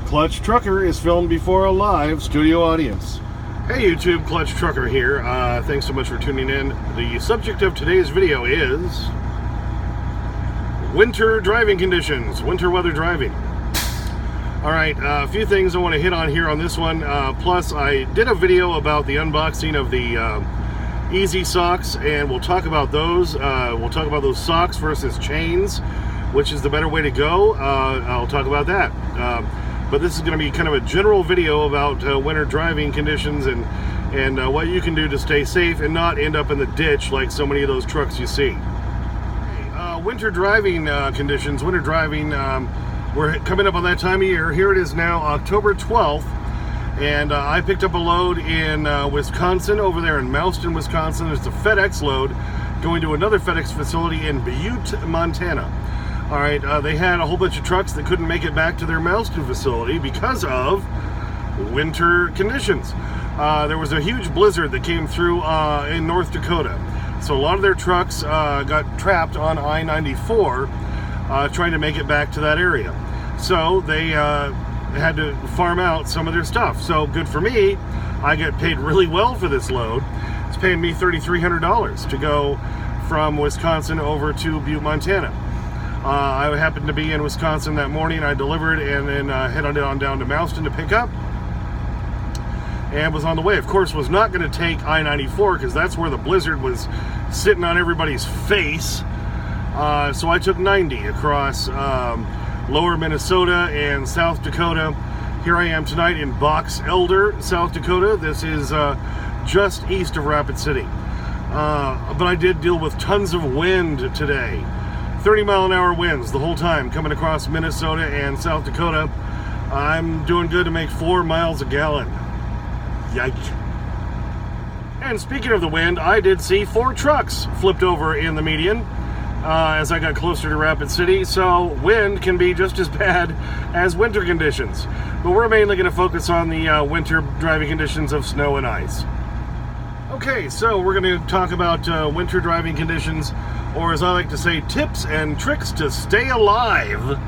Clutch Trucker is filmed before a live studio audience. Hey YouTube, Clutch Trucker here. Thanks so much for tuning in. The subject of today's video is winter driving conditions, winter weather driving. Alright, a few things I want to hit on here on this one. Plus, I did a video about the unboxing of the Easy socks, and we'll talk about those. We'll talk about those socks versus chains, which is the better way to go. I'll talk about that. But this is going to be kind of a general video about winter driving conditions and what you can do to stay safe and not end up in the ditch like so many of those trucks you see. Winter driving conditions, winter driving, we're coming up on that time of year. Here it is now, October 12th, and I picked up a load in Wisconsin, over there in Mouston, Wisconsin. There's a FedEx load going to another FedEx facility in Butte, Montana. All right, they had a whole bunch of trucks that couldn't make it back to their Mouston facility because of winter conditions. There was a huge blizzard that came through in North Dakota. So a lot of their trucks got trapped on I-94 trying to make it back to that area. So they had to farm out some of their stuff. So good for me. I get paid really well for this load. It's paying me $3,300 to go from Wisconsin over to Butte, Montana. I happened to be in Wisconsin that morning. I delivered and then headed on down to Mouston to pick up, and was on the way. Of course, was not going to take I-94 because that's where the blizzard was sitting on everybody's face. So I took 90 across lower Minnesota and South Dakota. Here I am tonight in Box Elder, South Dakota. This is just east of Rapid City. But I did deal with tons of wind today. 30-mile-an-hour winds the whole time coming across Minnesota and South Dakota. I'm doing good to make 4 miles a gallon. Yikes. And speaking of the wind, I did see 4 trucks flipped over in the median as I got closer to Rapid City. So wind can be just as bad as winter conditions. But we're mainly going to focus on the winter driving conditions of snow and ice. Okay, so we're going to talk about winter driving conditions, or as I like to say, tips and tricks to stay alive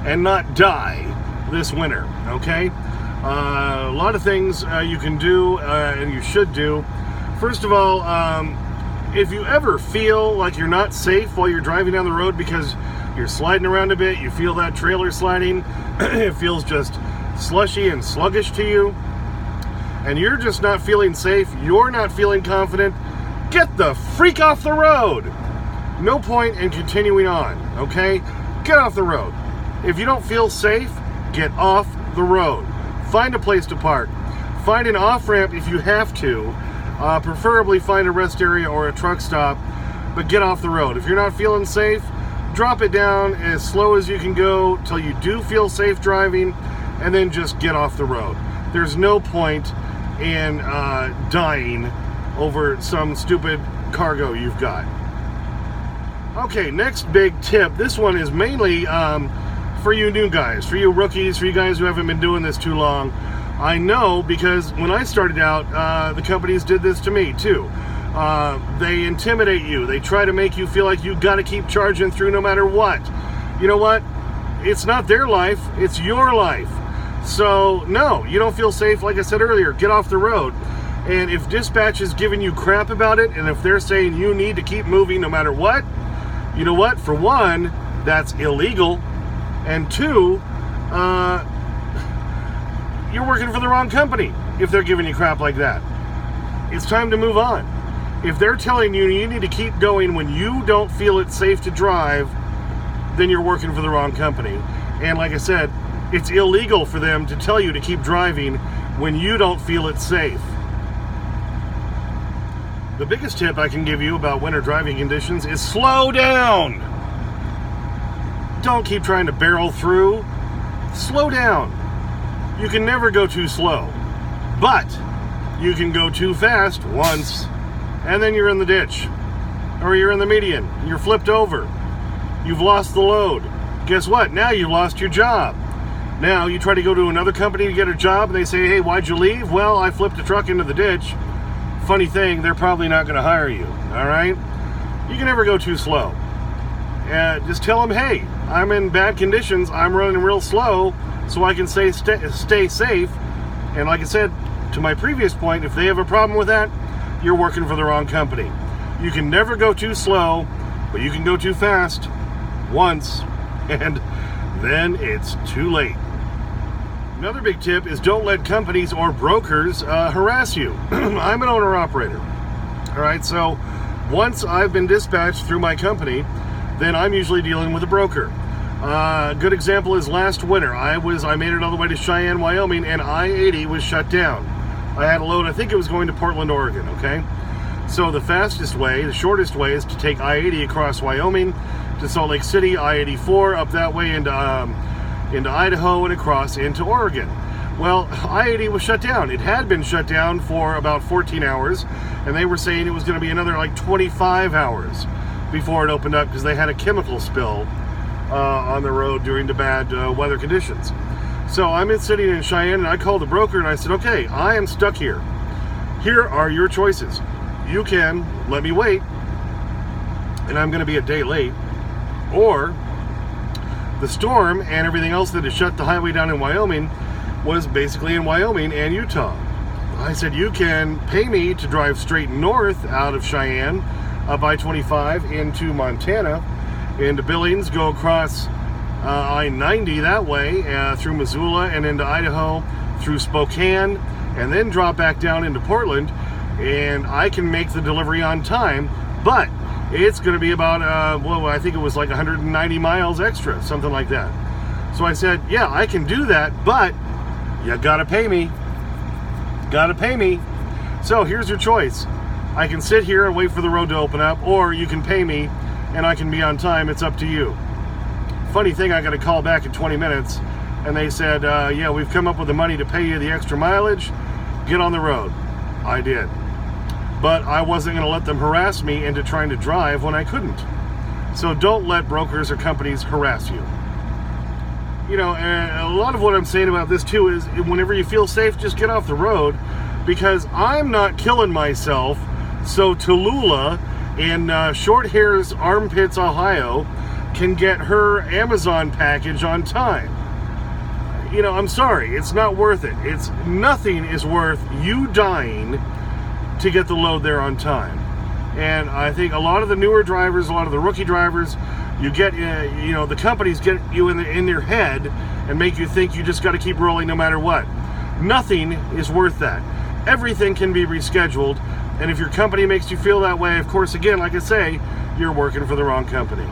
and not die this winter, okay? A lot of things you can do and you should do. First of all, if you ever feel like you're not safe while you're driving down the road because you're sliding around a bit, you feel that trailer sliding, it feels just slushy and sluggish to you, and you're just not feeling safe, you're not feeling confident, get the freak off the road. No point in continuing on, okay? Get off the road. If you don't feel safe, get off the road. Find a place to park. Find an off-ramp if you have to. Preferably find a rest area or a truck stop, but get off the road. If you're not feeling safe, drop it down as slow as you can go till you do feel safe driving, and then just get off the road. There's no point in dying over some stupid cargo you've got. Okay, next big tip. This one is mainly for you new guys, for you rookies, for you guys who haven't been doing this too long. I know because when I started out, the companies did this to me too. They intimidate you. They try to make you feel like you got to keep charging through no matter what. You know what? It's not their life, it's your life. So no, you don't feel safe. Like I said earlier, get off the road. And if dispatch is giving you crap about it, and if they're saying you need to keep moving no matter what, you know what? For one, that's illegal. And two, you're working for the wrong company if they're giving you crap like that. It's time to move on. If they're telling you you need to keep going when you don't feel it's safe to drive, then you're working for the wrong company. And like I said, it's illegal for them to tell you to keep driving when you don't feel it's safe. The biggest tip I can give you about winter driving conditions is slow down. Don't keep trying to barrel through. Slow down. You can never go too slow, but you can go too fast once, and then you're in the ditch, or you're in the median, you're flipped over, you've lost the load. Guess what? Now you've lost your job. Now you try to go to another company to get a job, and they say, hey, why'd you leave? Well, I flipped a truck into the ditch. Funny thing, they're probably not going to hire you, all right? You can never go too slow. Just tell them, hey, I'm in bad conditions, I'm running real slow, so I can stay safe. And like I said, to my previous point, if they have a problem with that, you're working for the wrong company. You can never go too slow, but you can go too fast once, and then it's too late. Another big tip is don't let companies or brokers harass you. I'm an owner-operator. All right, so once I've been dispatched through my company, then I'm usually dealing with a broker. A good example is last winter. I made it all the way to Cheyenne, Wyoming, and I-80 was shut down. I had a load, I think it was going to Portland, Oregon, okay? So the shortest way is to take I-80 across Wyoming to Salt Lake City, I-84 up that way into Idaho and across into Oregon. Well, I-80 was shut down. It had been shut down for about 14 hours, and they were saying it was going to be another like 25 hours before it opened up because they had a chemical spill on the road during the bad weather conditions. So I'm sitting in Cheyenne, and I called the broker and I said, okay, I am stuck here. Here are your choices. You can let me wait, and I'm going to be a day late, or the storm and everything else that has shut the highway down in Wyoming was basically in Wyoming and Utah. I said, you can pay me to drive straight north out of Cheyenne up I-25 into Montana, into Billings, go across I-90 that way through Missoula and into Idaho, through Spokane, and then drop back down into Portland, and I can make the delivery on time, but it's going to be about, I think it was like 190 miles extra, something like that. So I said, yeah, I can do that, but you gotta pay me. Gotta pay me. So here's your choice. I can sit here and wait for the road to open up, or you can pay me and I can be on time. It's up to you. Funny thing, I got a call back in 20 minutes and they said, yeah, we've come up with the money to pay you the extra mileage. Get on the road. I did. But I wasn't going to let them harass me into trying to drive when I couldn't. So don't let brokers or companies harass you. You know, and a lot of what I'm saying about this too is whenever you feel safe, just get off the road, because I'm not killing myself so Tallulah in Short Hairs Armpits, Ohio can get her Amazon package on time. You know, I'm sorry, it's not worth it. Nothing is worth you dying to get the load there on time. And I think a lot of the newer drivers, a lot of the rookie drivers, you get, the companies get you in their head and make you think you just got to keep rolling no matter what. Nothing is worth that. Everything can be rescheduled, and if your company makes you feel that way, of course, again, like I say, you're working for the wrong company.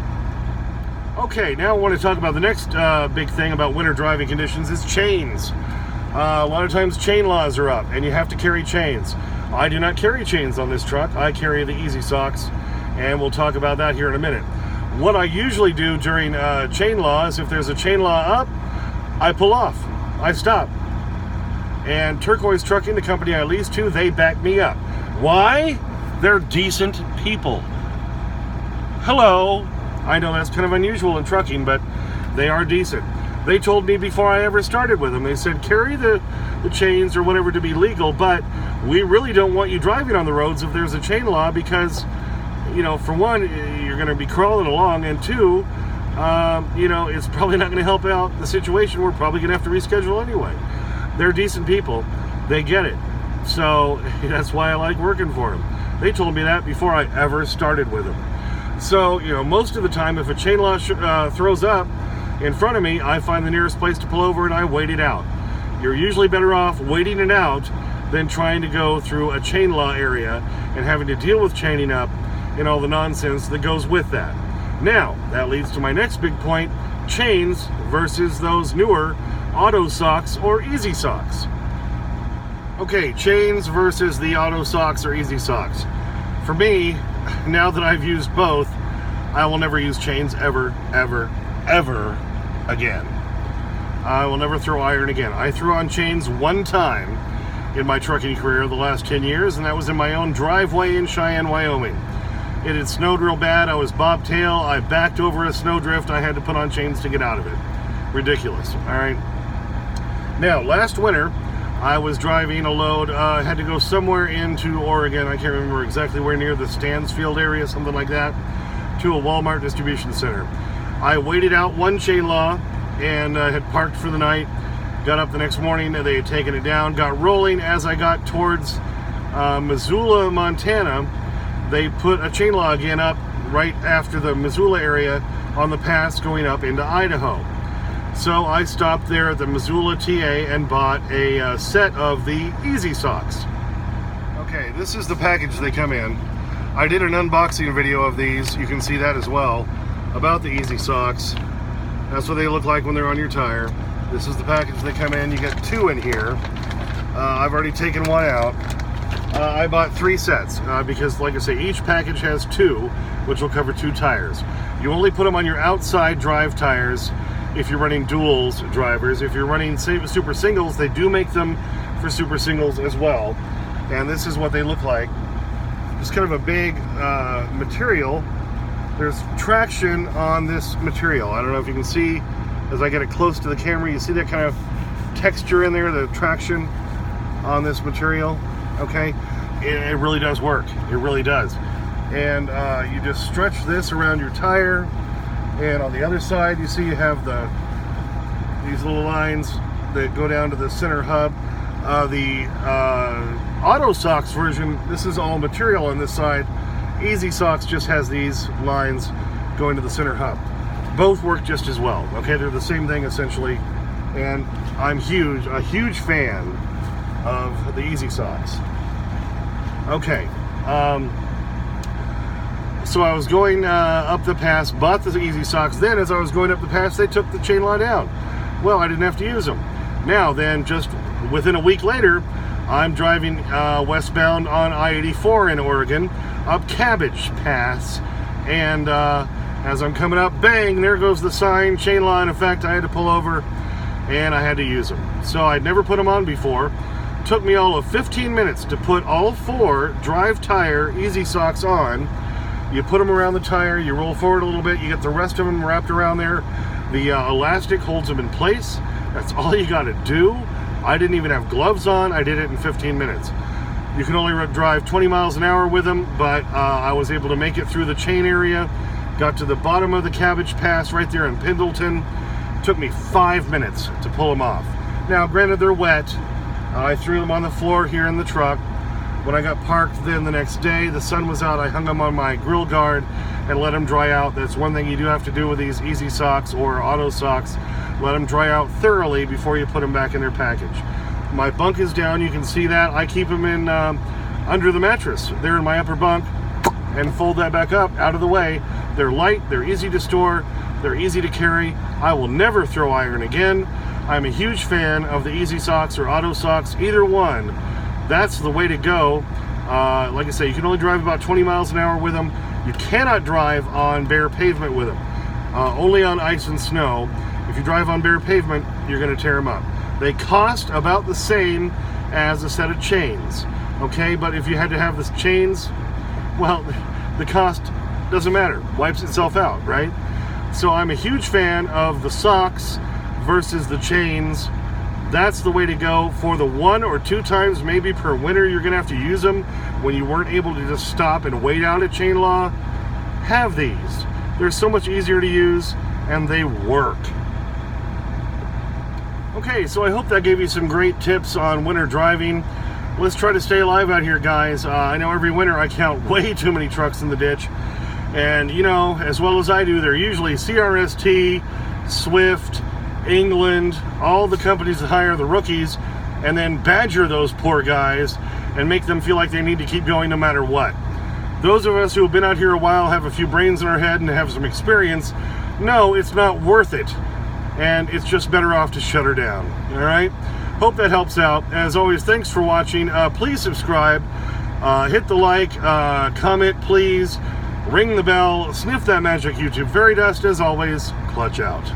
Okay, now I want to talk about the next big thing about winter driving conditions is chains. A lot of times chain laws are up, and you have to carry chains. I do not carry chains on this truck. I carry the Easy Socks, and we'll talk about that here in a minute. What I usually do during chain laws, if there's a chain law up, I pull off. I stop. And Turquoise Trucking, the company I lease to, they back me up. Why? They're decent people. Hello. I know that's kind of unusual in trucking, but they are decent. They told me before I ever started with them, they said, carry the chains or whatever to be legal, but we really don't want you driving on the roads if there's a chain law because, for one, you're going to be crawling along, and two, it's probably not going to help out the situation. We're probably going to have to reschedule anyway. They're decent people. They get it. So that's why I like working for them. They told me that before I ever started with them. So, most of the time, if a chain law throws up in front of me, I find the nearest place to pull over and I wait it out. You're usually better off waiting it out than trying to go through a chain law area and having to deal with chaining up and all the nonsense that goes with that. Now, that leads to my next big point, chains versus those newer Auto Socks or Easy Socks. Okay, chains versus the Auto Socks or Easy Socks. For me, now that I've used both, I will never use chains ever, ever, ever again. I will never throw iron again. I threw on chains one time in my trucking career the last 10 years, and that was in my own driveway in Cheyenne, Wyoming. It had snowed real bad. I was bobtail. I backed over a snowdrift. I had to put on chains to get out of it. Ridiculous. All right. Now, last winter, I was driving a load. I had to go somewhere into Oregon. I can't remember exactly where, near the Stansfield area, something like that, to a Walmart distribution center. I waited out one chain law, and had parked for the night. Got up the next morning and they had taken it down. Got rolling as I got towards Missoula, Montana. They put a chain log in up right after the Missoula area on the pass going up into Idaho. So I stopped there at the Missoula TA and bought a set of the Easy Socks. Okay, this is the package they come in. I did an unboxing video of these, you can see that as well, about the Easy Socks. That's what they look like when they're on your tire. This is the package they come in. You get 2 in here. I've already taken 1 out. I bought 3 sets because, like I say, each package has 2, which will cover 2 tires. You only put them on your outside drive tires if you're running duals drivers. If you're running super singles, they do make them for super singles as well. And this is what they look like. Just kind of a big material. There's traction on this material. I don't know if you can see as I get it close to the camera. You see that kind of texture in there, the traction on this material. Okay, it really does work. It really does. And you just stretch this around your tire, and on the other side you see you have these little lines that go down to the center hub. The Auto Socks version, this is all material on this side. Easy Socks just has these lines going to the center hub. Both work just as well. Okay, they're the same thing essentially, and I'm a huge fan of the Easy Socks. Okay, so I was going up the pass, bought the Easy Socks. Then as I was going up the pass, they took the chain law down. Well, I didn't have to use them. Now then, just within a week later, I'm driving westbound on I-84 in Oregon, up Cabbage Pass, and as I'm coming up, bang, there goes the sign, chain law in effect. I had to pull over, and I had to use them. So I'd never put them on before. Took me all of 15 minutes to put all 4 drive tire Easy Socks on. You put them around the tire, you roll forward a little bit, you get the rest of them wrapped around there. The elastic holds them in place. That's all you got to do. I didn't even have gloves on. I did it in 15 minutes. You can only drive 20 miles an hour with them, but I was able to make it through the chain area. Got to the bottom of the Cabbage Pass right there in Pendleton. Took me 5 minutes to pull them off. Now, granted, they're wet. I threw them on the floor here in the truck. When I got parked then the next day, the sun was out. I hung them on my grill guard and let them dry out. That's one thing you do have to do with these Easy Socks or Auto Socks. Let them dry out thoroughly before you put them back in their package. My bunk is down. You can see that. I keep them in under the mattress. They're in my upper bunk, and fold that back up out of the way. They're light. They're easy to store. They're easy to carry. I will never throw iron again. I'm a huge fan of the Easy Socks or Auto Socks. Either one, that's the way to go. Like I say, you can only drive about 20 miles an hour with them. You cannot drive on bare pavement with them. Only on ice and snow. If you drive on bare pavement, you're going to tear them up. They cost about the same as a set of chains. Okay, but if you had to have the chains, well, the cost doesn't matter. Wipes itself out, right? So I'm a huge fan of the socks versus the chains. That's the way to go. For the 1 or 2 times maybe per winter you're gonna have to use them when you weren't able to just stop and wait out a chain law, have these. They're so much easier to use and they work. Okay, so I hope that gave you some great tips on winter driving. Let's try to stay alive out here, guys. I know every winter I count way too many trucks in the ditch, and you know, as well as I do, they're usually CRST, Swift, England, all the companies that hire the rookies and then badger those poor guys and make them feel like they need to keep going no matter what. Those of us who have been out here a while, have a few brains in our head and have some experience, know it's not worth it, and it's just better off to shut her down. All right, hope that helps out. As always, thanks for watching. Please subscribe, hit the like, comment please, ring the bell, sniff that magic YouTube fairy dust. As always, clutch out.